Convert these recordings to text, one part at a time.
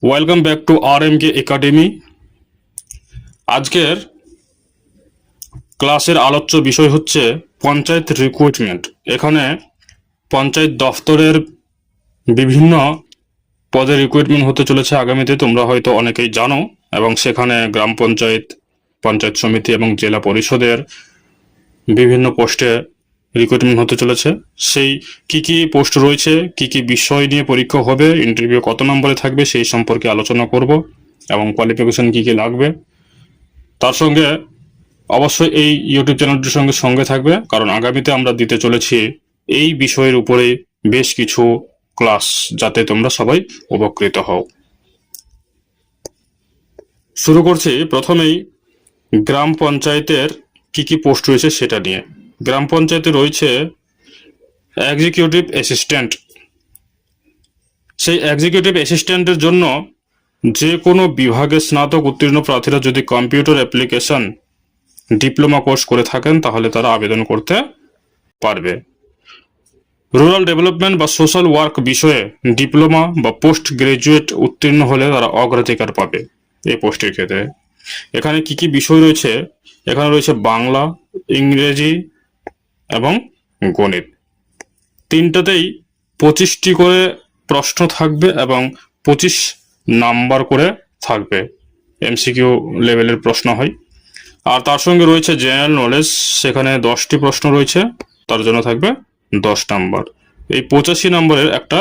Welcome back to R M K academy. আজকের ক্লাসের আলোচ্য বিষয় হচ্ছে পঞ্চায়েত রিক্রুটমেন্ট। এখানে পঞ্চায়েত দফতরের বিভিন্ন পদে রিক্রুটমেন্ট হতে চলেছে আগামীতে, তোমরা হয়তো অনেকেই জানো। এবং সেখানে গ্রাম পঞ্চায়েত, পঞ্চায়েত সমিতি এবং জেলা পরিষদের বিভিন্ন পোস্টে রিক্রুটমেন্ট হতে চলেছে। সেই কি কি পোস্ট রয়েছে, কি কি বিষয় নিয়ে পরীক্ষা হবে, ইন্টারভিউ কত নম্বরে থাকবে, সেই সম্পর্কে আলোচনা করব এবং কোয়ালিফিকেশন কি কি লাগবে। তার সঙ্গে অবশ্যই এই ইউটিউব চ্যানেলটির সঙ্গে সঙ্গে থাকবে, কারণ আগামীতে আমরা দিতে চলেছি এই বিষয়ের উপরে বেশ কিছু ক্লাস, যাতে তোমরা সবাই উপকৃত হও। শুরু করছি প্রথমেই গ্রাম পঞ্চায়েতের কি কি পোস্ট রয়েছে সেটা নিয়ে। গ্রাম পঞ্চায়েতে রয়েছে এক্সিকিউটিভ অ্যাসিস্ট্যান্ট। সেই এক্সিকিউটিভ অ্যাসিস্ট্যান্টের জন্য যে কোনো বিভাগে স্নাতক উত্তীর্ণ প্রার্থীরা যদি কম্পিউটার অ্যাপ্লিকেশন ডিপ্লোমা কোর্স করে থাকেন তাহলে তারা আবেদন করতে পারবে। রুরাল ডেভেলপমেন্ট বা সোশ্যাল ওয়ার্ক বিষয়ে ডিপ্লোমা বা পোস্ট গ্রাজুয়েট উত্তীর্ণ হলে তারা অগ্রাধিকার পাবে এই পোস্টের ক্ষেত্রে। এখানে কি কি বিষয় রয়েছে? এখানে রয়েছে বাংলা, ইংরেজি এবং গণিত। তিনটাতেই 25টি করে প্রশ্ন থাকবে এবং 25 নাম্বার করে থাকবে। এমসিকিউ লেভেলের প্রশ্ন হয়। আর তার সঙ্গে রয়েছে জেনারেল নলেজ, সেখানে 10টি প্রশ্ন রয়েছে, তার জন্য থাকবে 10 নাম্বার। এই 85 নম্বরের একটা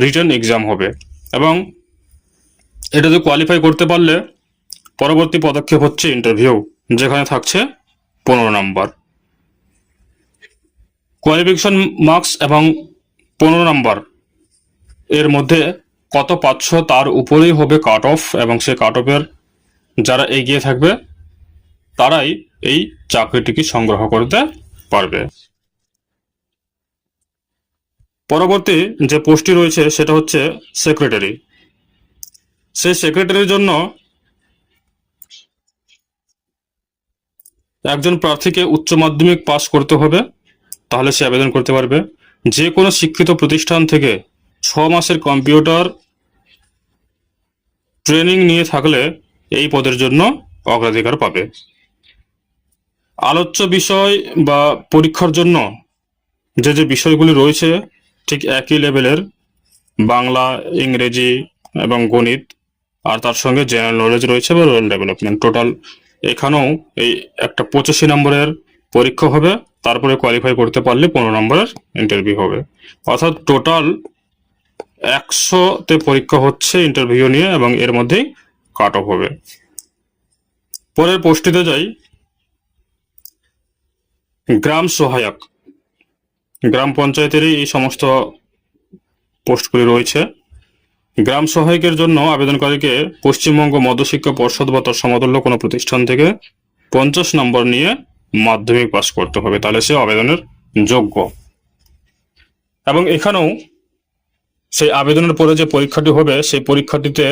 রিটেন এক্সাম হবে এবং এটাতে কোয়ালিফাই করতে পারলে পরবর্তী পদক্ষেপ হচ্ছে ইন্টারভিউ, যেখানে থাকছে 15 নাম্বার। কোয়ালিফিকেশন মার্কস এবং 15 নাম্বার এর মধ্যে কত পাচ্ছ তার উপরেই হবে কাট অফ, এবং সে কাট অফের যারা এগিয়ে থাকবে তারাই এই চাকরিটিকে সংগ্রহ করতে পারবে। পরবর্তী যে পোস্টটি রয়েছে সেটা হচ্ছে সেক্রেটারি। সেই সেক্রেটারির জন্য একজন প্রার্থীকে উচ্চ মাধ্যমিক পাস করতে হবে, তাহলে সে আবেদন করতে পারবে। যে কোনো শিক্ষিত প্রতিষ্ঠান থেকে 6 মাসের কম্পিউটার ট্রেনিং নিয়ে থাকলে এই পদের জন্য অগ্রাধিকার পাবে। আলোচ্য বিষয় বা পরীক্ষার জন্য যে যে বিষয়গুলি রয়েছে ঠিক একই লেভেলের, বাংলা, ইংরেজি এবং গণিত, আর তার সঙ্গে জেনারেল নলেজ রয়েছে বা রুরাল ডেভেলপমেন্ট। টোটাল এখানেও এই একটা 85 নম্বরের পরীক্ষা হবে, তারপরে কোয়ালিফাই করতে পারলে 15 নম্বরের ইন্টারভিউ হবে। অর্থাৎ টোটাল 100তে পরীক্ষা হচ্ছে ইন্টারভিউ নিয়ে, এবং এর মধ্যেই কাট অফ হবে। পরের পোস্টটিতে যাই। গ্রাম সহায়ক। গ্রাম পঞ্চায়েতেরই এই সমস্ত পোস্টগুলি রয়েছে। গ্রাম সহায়কের জন্য আবেদনকারীকে পশ্চিমবঙ্গ মধ্যশিক্ষা পর্ষদ বা তার সমতুল্য কোনো প্রতিষ্ঠান থেকে 50 নম্বর নিয়ে মাধ্যমিক পাস করতে হবে, তাহলে সে আবেদনের যোগ্য। এবং এখানেও সেই আবেদনের পরে যে পরীক্ষাটি হবে সেই পরীক্ষাটিতে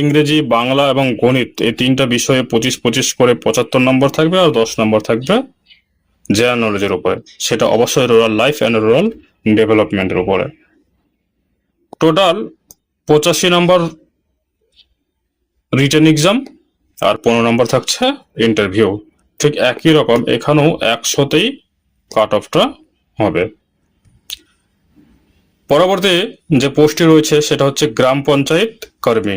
ইংরেজি, বাংলা এবং গণিত এই তিনটা বিষয়ে 25-25 করে 75 নম্বর থাকবে, আর 10 নম্বর থাকবে জেনারেল নলেজের উপরে, সেটা অবশ্যই রুরাল লাইফ অ্যান্ড রুরাল ডেভেলপমেন্টের উপরে। টোটাল 85 নম্বর রিটেন এক্সাম আর 15 নম্বর থাকছে ইন্টারভিউ। ঠিক একই রকম এখানেও 100তেই কাট অফটা হবে। পরবর্তী যে পোস্টটি রয়েছে সেটা হচ্ছে গ্রাম পঞ্চায়েত কর্মী।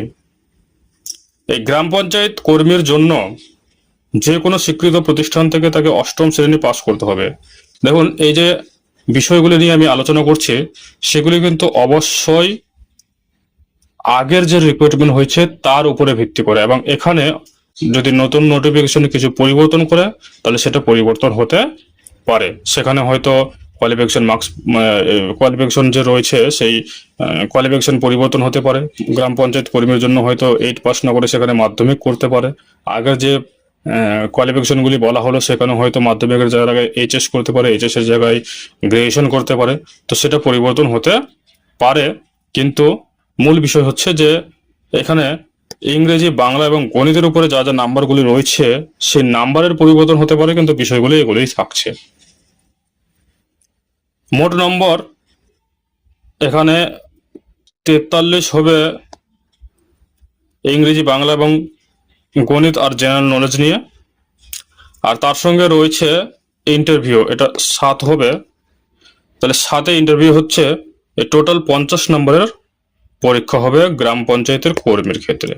এই গ্রাম পঞ্চায়েত কর্মীর জন্য যে কোনো স্বীকৃত প্রতিষ্ঠান থেকে তাকে 8ম শ্রেণী পাস করতে হবে। দেখুন, এই যে বিষয়গুলি নিয়ে আমি আলোচনা করছি সেগুলি কিন্তু অবশ্যই আগের যে রিক্রুটমেন্ট হয়েছে তার উপরে ভিত্তি করে, এবং এখানে যদি নতুন নোটিফিকেশনে কিছু পরিবর্তন করে তাহলে সেটা পরিবর্তন হতে পারে। সেখানে হয়তো কোয়ালিফিকেশন মার্কস, কোয়ালিফিকেশন যে রয়েছে সেই কোয়ালিফিকেশন পরিবর্তন হতে পারে। গ্রাম পঞ্চায়েত কর্মীর জন্য হয়তো 8 পাস না করে সেখানে মাধ্যমিক করতে পারে। আগের যে কোয়ালিফিকেশনগুলি বলা হলো সেখানে হয়তো মাধ্যমিকের জায়গায় এইচএস করতে পারে, এইচএস এর জায়গায় গ্রাজুয়েশন করতে পারে। তো সেটা পরিবর্তন হতে পারে, কিন্তু মূল বিষয় হচ্ছে যে এখানে ইংরেজি, বাংলা এবং গণিতের উপরে যা যা নাম্বারগুলি রয়েছে সেই নাম্বারের পরিবর্তন হতে পারে, কিন্তু বিষয়গুলি এগুলোই থাকছে। মোট নম্বর এখানে 43 হবে ইংরেজি, বাংলা এবং গণিত আর জেনারেল নলেজ নিয়ে। আর তার সঙ্গে রয়েছে ইন্টারভিউ, এটা 7 হবে। তাহলে 7-এ ইন্টারভিউ হচ্ছে, এই টোটাল 50 নম্বরের পরীক্ষা হবে গ্রাম পঞ্চায়েতের কর্মীর ক্ষেত্রে।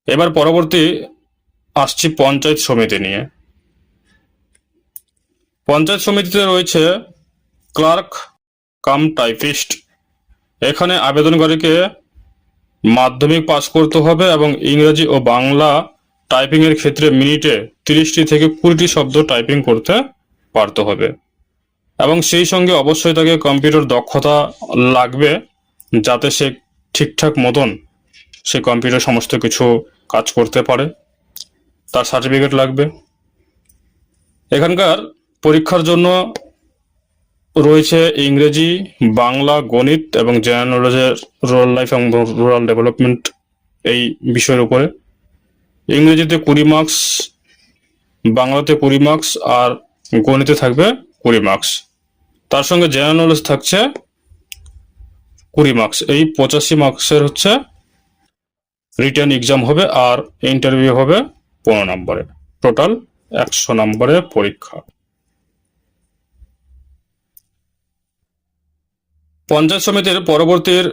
এবার পরবর্তী আসছি পঞ্চায়েত সমিতি নিয়ে। পঞ্চায়েত সমিতিতে রয়েছে ক্লার্ক কাম টাইপিস্ট। এখানে আবেদনকারীকে মাধ্যমিক পাস করতে হবে এবং ইংরেজি ও বাংলা টাইপিং এর ক্ষেত্রে মিনিটে 30টি থেকে 20টি শব্দ টাইপিং করতে পারতে হবে এবং সেই সঙ্গে অবশ্যই তাকে কম্পিউটার দক্ষতা লাগবে, যাতে সে ঠিকঠাক মতন সে কম্পিউটার সমস্ত কিছু কাজ করতে পারে। তার সার্টিফিকেট লাগবে। এখানকার পরীক্ষার জন্য রয়েছে ইংরেজি, বাংলা, গণিত এবং জেনারেল নলেজের রুরাল লাইফ এবং রুরাল ডেভেলপমেন্ট এই বিষয়ের উপরে। ইংরেজিতে 20 মার্কস, বাংলাতে 20 মার্কস আর গণিতে থাকবে 20 মার্কস। তার সঙ্গে জেনারেল নলেজ থাকছে 20 মার্কস। এই 85 মার্কসের হচ্ছে রিটেন এক্সাম হবে আর ইন্টারভিউ হবে 15 নম্বরে। টোটাল 100 নম্বরের পরীক্ষা। পঞ্চায়েত সমিতির পরবর্তীর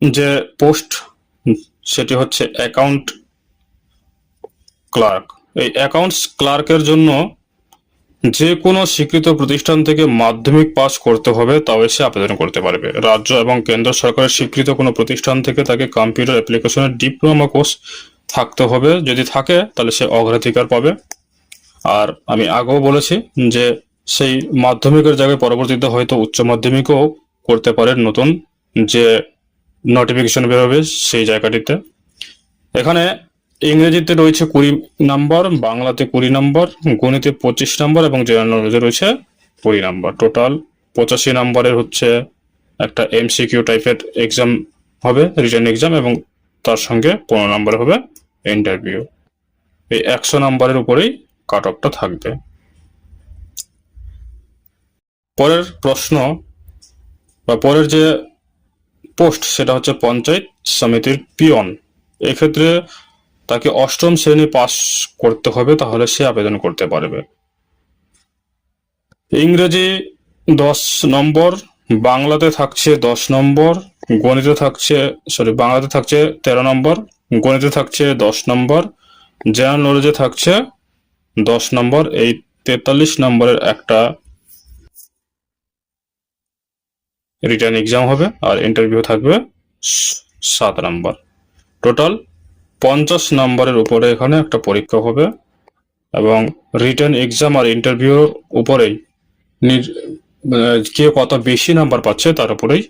যে পোস্ট সেটি হচ্ছে অ্যাকাউন্ট ক্লার্ক। এই অ্যাকাউন্টস ক্লার্কের জন্য যে কোনো স্বীকৃত প্রতিষ্ঠান থেকে মাধ্যমিক পাস করতে হবে, তবে সে আবেদন করতে পারবে। রাজ্য এবং কেন্দ্র সরকারের স্বীকৃত কোনো প্রতিষ্ঠান থেকে তাকে কম্পিউটার অ্যাপ্লিকেশনের ডিপ্লোমা কোর্স থাকতে হবে। যদি থাকে তাহলে সে অগ্রাধিকার পাবে। আর আমি আগেও বলেছি যে সেই মাধ্যমিকের জায়গায় পরবর্তীতে হয়তো উচ্চ মাধ্যমিকও করতে পারে, নতুন যে নোটিফিকেশন বেরোবে সেই জায়গাটিতে। এখানে ইংরেজিতে রয়েছে 20 নম্বর, বাংলাতে 20 নম্বর, গণিতে 25 নম্বর এবং জেনারেল নলেজে রয়েছে 20 নম্বর। টোটাল 85 নম্বরের হচ্ছে একটা এমসিকিউ টাইপের এক্সাম হবে, রিটেন এক্সাম, এবং তার সঙ্গে 15 নম্বর হবে ইন্টারভিউ। এই 100 নম্বরের উপরেই কাট অফটা থাকবে। পরের প্রশ্ন বা পরের যে পোস্ট সেটা হচ্ছে পঞ্চায়েত সমিতির পিয়ন। এক্ষেত্রে তাকে 8ম শ্রেণী পাস করতে হবে, তাহলে সে আবেদন করতে পারবে। ইংরেজি 10 নম্বর, বাংলাতে থাকছে 10 নম্বর, বাংলাতে থাকছে 13 নম্বর, গণিতে থাকছে 10 নম্বর, জেনারেল নলেজে থাকছে 10 নম্বর। এই 43 নম্বরের একটা রিটার্ন এক্সাম হবে আর ইন্টারভিউ থাকবে 7 নম্বর। টোটাল 50 নম্বরের উপরে এখানে একটা পরীক্ষা হবে এবং রিটার্ন এক্সাম আর ইন্টারভিউর উপরেই কে কত বেশি নাম্বার পাচ্ছে তার উপরেই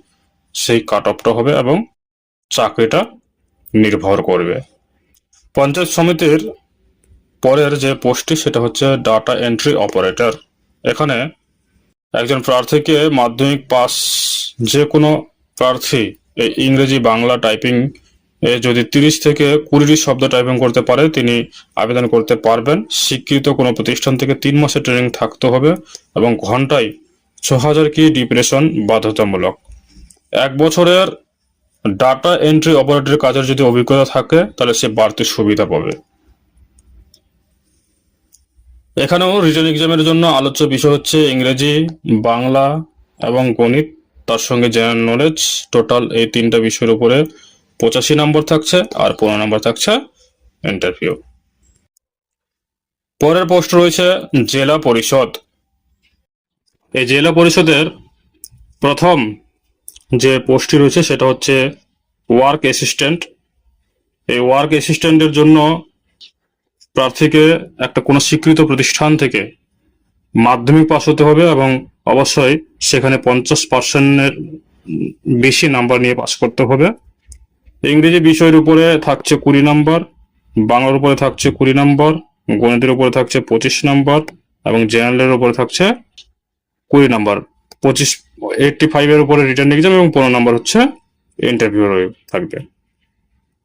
সেই কাট অফটা হবে এবং চাকরিটা নির্ভর করবে। পঞ্চায়েত সমিতির পরের যে পোস্টটি সেটা হচ্ছে ডাটা এন্ট্রি অপারেটর। এখানে একজন প্রার্থীকে মাধ্যমিক পাস, যে কোনো প্রার্থী এই ইংরেজি, বাংলা টাইপিং এ যদি 30 থেকে 20টি শব্দ টাইপিং করতে পারে তিনি আবেদন করতে পারবেন। স্বীকৃত কোনো প্রতিষ্ঠান থেকে 3 মাসের ট্রেনিং থাকতে হবে এবং ঘন্টায় 6000 কি ডিপ্রেশন বাধ্যতামূলক। 1 বছরের ডাটা এন্ট্রি অপারেটরের কাজের যদি অভিজ্ঞতা থাকে তাহলে সে বাড়তি সুবিধা পাবে। এখানেও রিটেন এক্সামের জন্য আলোচ্য বিষয় হচ্ছে ইংরেজি, বাংলা এবং গণিত, তার সঙ্গে জেনারেল নলেজ। টোটাল এই 3টা বিষয়ের উপরে 85 নম্বর থাকছে আর 15 নম্বর থাকছে ইন্টারভিউ। পরের পোস্ট রয়েছে জেলা পরিষদ। এই জেলা পরিষদের প্রথম যে পোস্টটি রয়েছে সেটা হচ্ছে ওয়ার্ক অ্যাসিস্ট্যান্ট। এই ওয়ার্ক অ্যাসিস্ট্যান্টের জন্য প্রার্থীকে একটা কোনো স্বীকৃত প্রতিষ্ঠান থেকে মাধ্যমিক পাস হতে হবে এবং অবশ্যই সেখানে 50%-এর বেশি নাম্বার নিয়ে পাস করতে হবে। ইংরেজি বিষয়ের উপরে থাকছে 20 নম্বর, বাংলার উপরে থাকছে 20 নম্বর, গণিতের উপরে থাকছে 25 নম্বর এবং জেনারেলের উপরে থাকছে 20 নম্বর। 85 উপরে রিটার্ন এক্সাম এবং 15 নম্বর হচ্ছে ইন্টারভিউ থাকবে।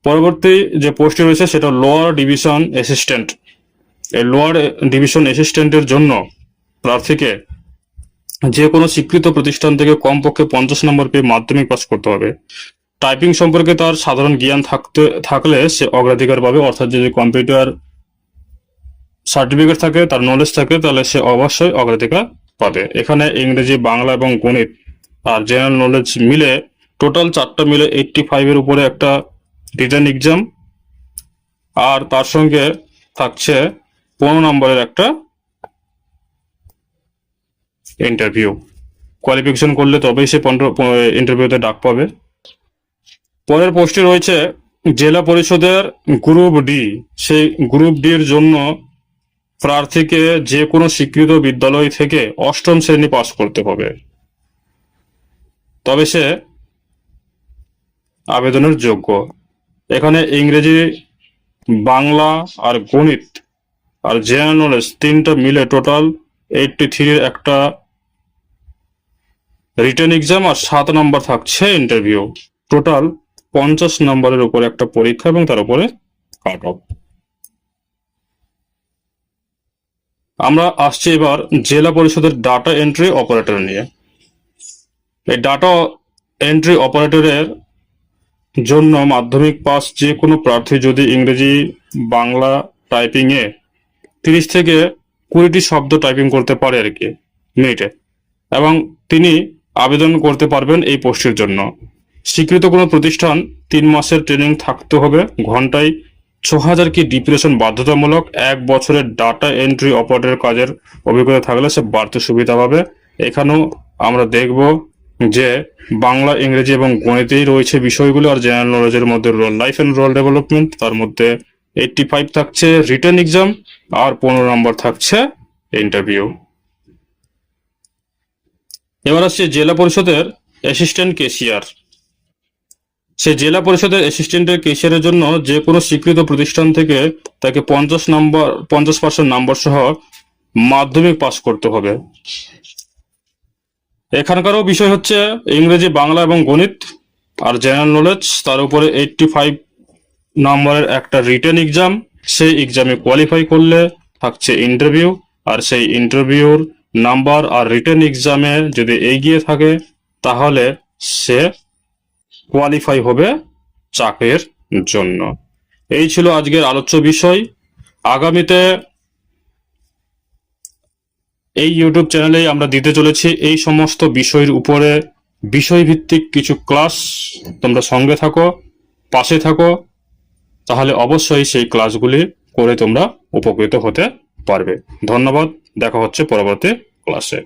পরবর্তী যে পোস্টটি রয়েছে সেটা লোয়ার ডিভিশন অ্যাসিস্ট্যান্ট। এই লোয়ার ডিভিশন অ্যাসিস্ট্যান্টের জন্য প্রার্থীকে যে কোনো স্বীকৃত প্রতিষ্ঠান থেকে কমপক্ষে 50 নম্বর পেয়ে মাধ্যমিক পাস করতে হবে। টাইপিং সম্পর্কে তার সাধারণ জ্ঞান থাকলে সে অগ্রাধিকার পাবে, অর্থাৎ যদি কম্পিউটার সার্টিফিকেট থাকে, তার নলেজ থাকে, তাহলে সে অবশ্যই অগ্রাধিকার পাবে। এখানে ইংরেজি, বাংলা এবং গণিত আর জেনারেল নলেজ মিলে টোটাল 4টা মিলে 85 এর উপরে একটা রিটেন এক্সাম, আর তার সঙ্গে থাকছে 15 নম্বরের একটা ইন্টারভিউ। কোয়ালিফিকেশন করলে তবেই সে ইন্টারভিউতে ডাক পাবে। পরের পোস্টে রয়েছে জেলা পরিষদের গ্রুপ ডি। সেই গ্রুপ ডি এর জন্য প্রার্থীকে যে কোনো স্বীকৃত বিদ্যালয় থেকে 8ম শ্রেণী পাস করতে হবে, তবে সে আবেদনের যোগ্য। এখানে ইংরেজি, বাংলা আর গণিত আর জেনারেল নলেজ 3টা মিলে টোটাল 83 এর একটা রিটেন এক্সাম আর 7 নম্বর থাকছে ইন্টারভিউ। টোটাল 50 নম্বরের উপরে একটা পরীক্ষা এবং তার উপরে কাট অফ। আমরা আসছি এবার জেলা পরিষদের ডাটা এন্ট্রি অপারেটর নিয়ে। এই ডাটা এন্ট্রি অপারেটরের জন্য মাধ্যমিক পাস যে কোনো প্রার্থী যদি ইংরেজি, বাংলা টাইপিং এ 30 থেকে 20টি শব্দ টাইপিং করতে পারে আর কি মিনিটে, এবং তিনি আবেদন করতে পারবেন এই পোস্টের জন্য। স্বীকৃত কোনো প্রতিষ্ঠান 3 মাসের ট্রেনিং থাকতে হবে, ঘন্টায় 6000 কি ডিপ্রেশন বাধ্যতামূলক। 1 বছরের ডাটা এন্ট্রি অপারেটর কাজের অভিজ্ঞতা থাকলে সে বাড়তে সুবিধা পাবে। এখানেও আমরা দেখব যে বাংলা, ইংরেজি এবং গণিতেই রয়েছে বিষয়গুলো, আর জেনারেল নলেজের মধ্যে লাইফ অ্যান্ড রোল ডেভেলপমেন্ট, তার মধ্যে 85 থাকছে রিটেন এক্সাম আর 15 নম্বর থাকছে ইন্টারভিউ। এবার আসছে জেলা পরিষদের অ্যাসিস্ট্যান্ট ক্যাশিয়ার। সে জেলা পরিষদের অ্যাসিস্ট্যান্টের ক্যাশিয়ারের জন্য যে কোনো স্বীকৃত প্রতিষ্ঠান থেকে তাকে 50% নাম্বার সহ মাধ্যমিক পাস করতে হবে। এখানকারও বিষয় হচ্ছে ইংরেজি, বাংলা এবং গণিত আর জেনারেল নলেজ, তার উপরে 85 নম্বরের একটা রিটেন এক্সাম। সেই এক্সামে কোয়ালিফাই করলে থাকছে ইন্টারভিউ, আর সেই ইন্টারভিউর নাম্বার আর রিটেন এক্সামে যদি এগিয়ে থাকে তাহলে সে কোয়ালিফাই হবে চাকরির জন্য। এই ছিল আজকের আলোচ্য বিষয়। আগামীতে এই ইউটিউব চ্যানেলেই আমরা দিতে চলেছি এই সমস্ত বিষয়ের উপরে বিষয়ভিত্তিক কিছু ক্লাস। তোমরা সঙ্গে থাকো, পাশে থাকো, তাহলে অবশ্যই সেই ক্লাসগুলি করে তোমরা উপকৃত হতে পারবে। ধন্যবাদ, দেখা হচ্ছে পরবর্তী ক্লাসে।